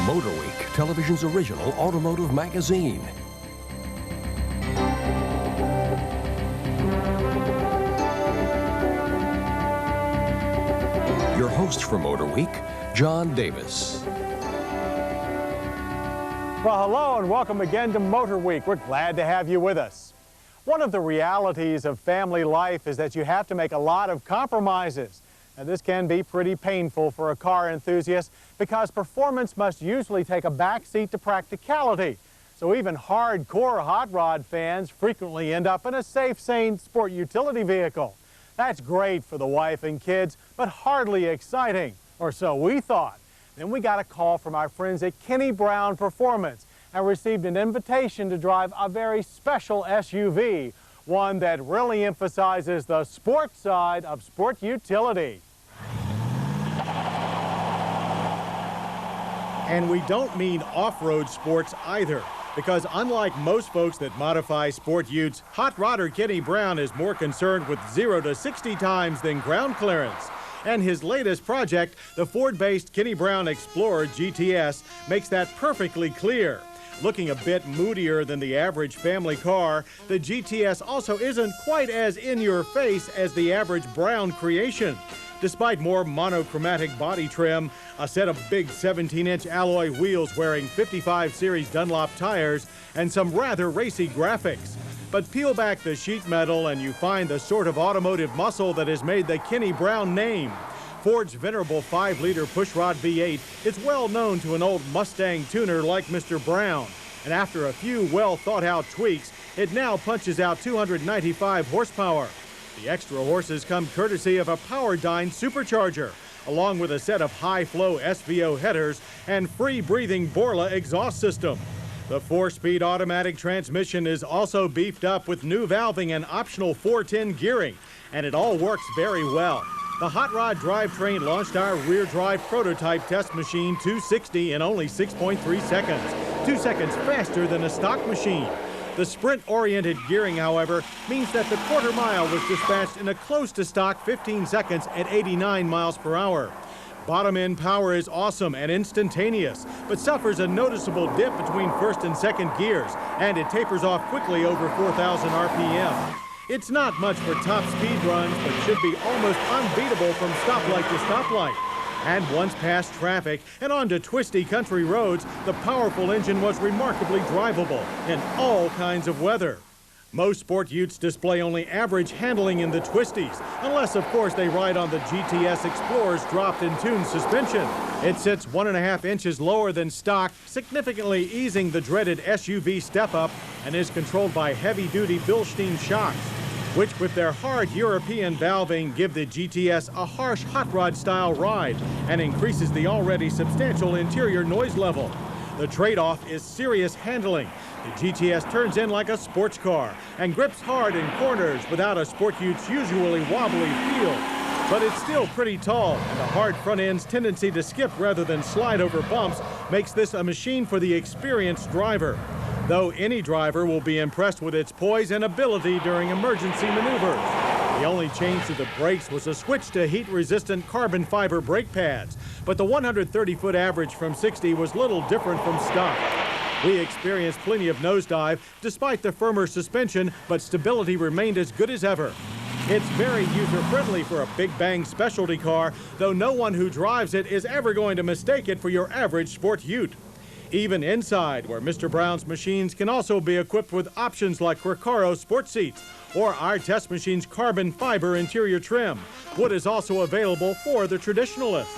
MotorWeek, television's original automotive magazine. Your host for MotorWeek, John Davis. Well, hello and welcome again to MotorWeek. We're glad to have you with us. One of the realities of family life is that you have to make a lot of compromises. Now, this can be pretty painful for a car enthusiast because performance must usually take a backseat to practicality. So even hardcore hot rod fans frequently end up in a safe, sane sport utility vehicle. That's great for the wife and kids, but hardly exciting, or so we thought. Then we got a call from our friends at Kenny Brown Performance and received an invitation to drive a very special SUV, one that really emphasizes the sport side of sport utility. And we don't mean off-road sports either, because unlike most folks that modify sport utes, hot rodder Kenny Brown is more concerned with 0 to 60 times than ground clearance. And his latest project, the Ford-based Kenny Brown Explorer GTS, makes that perfectly clear. Looking a bit moodier than the average family car, the GTS also isn't quite as in-your-face as the average Brown creation. Despite more monochromatic body trim, a set of big 17-inch alloy wheels wearing 55 series Dunlop tires, and some rather racy graphics. But peel back the sheet metal and you find the sort of automotive muscle that has made the Kenny Brown name. Ford's venerable 5-liter pushrod V8 is well known to an old Mustang tuner like Mr. Brown. And after a few well-thought-out tweaks, it now punches out 295 horsepower. The extra horses come courtesy of a Powerdyne supercharger, along with a set of high-flow SVO headers and free-breathing Borla exhaust system. The 4-speed automatic transmission is also beefed up with new valving and optional 410 gearing, and it all works very well. The Hot Rod drivetrain launched our rear-drive prototype test machine 260 in only 6.3 seconds, 2 seconds faster than a stock machine. The sprint-oriented gearing, however, means that the quarter mile was dispatched in a close-to-stock 15 seconds at 89 miles per hour. Bottom-end power is awesome and instantaneous, but suffers a noticeable dip between first and second gears, and it tapers off quickly over 4,000 RPM. It's not much for top speed runs, but should be almost unbeatable from stoplight to stoplight. And once past traffic and onto twisty country roads, the powerful engine was remarkably drivable in all kinds of weather. Most sport utes display only average handling in the twisties, unless of course they ride on the GTS Explorer's dropped and tuned suspension. It sits 1.5 inches lower than stock, significantly easing the dreaded SUV step-up, and is controlled by heavy-duty Bilstein shocks, which with their hard European valving give the GTS a harsh hot rod style ride and increases the already substantial interior noise level. The trade-off is serious handling. The GTS turns in like a sports car and grips hard in corners without a sport ute's usually wobbly feel. But it's still pretty tall, and the hard front end's tendency to skip rather than slide over bumps makes this a machine for the experienced driver. Though any driver will be impressed with its poise and ability during emergency maneuvers. The only change to the brakes was a switch to heat-resistant carbon fiber brake pads, but the 130-foot average from 60 was little different from stock. We experienced plenty of nosedive despite the firmer suspension, but stability remained as good as ever. It's very user-friendly for a big bang specialty car, though no one who drives it is ever going to mistake it for your average sport ute. Even inside, where Mr. Brown's machines can also be equipped with options like Recaro sport seats or our test machine's carbon fiber interior trim. Wood is also available for the traditionalists.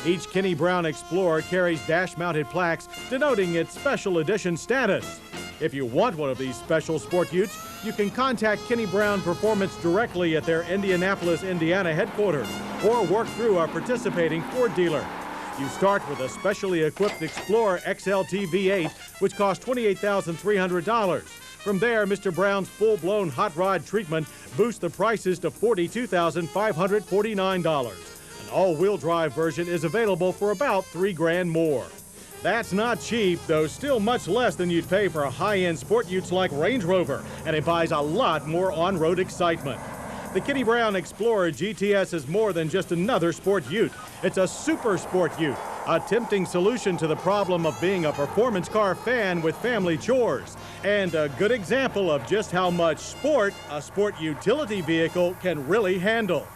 Each Kenny Brown Explorer carries dash-mounted plaques denoting its special edition status. If you want one of these special sport utes, you can contact Kenny Brown Performance directly at their Indianapolis, Indiana headquarters or work through a participating Ford dealer. You start with a specially equipped Explorer XLT V8, which costs $28,300. From there, Mr. Brown's full-blown hot rod treatment boosts the prices to $42,549. An all-wheel drive version is available for about $3 grand more. That's not cheap, though still much less than you'd pay for a high-end sport utes like Range Rover, and it buys a lot more on-road excitement. The Kenny Brown Explorer GTS is more than just another sport ute. It's a super sport ute, a tempting solution to the problem of being a performance car fan with family chores, and a good example of just how much sport a sport utility vehicle can really handle.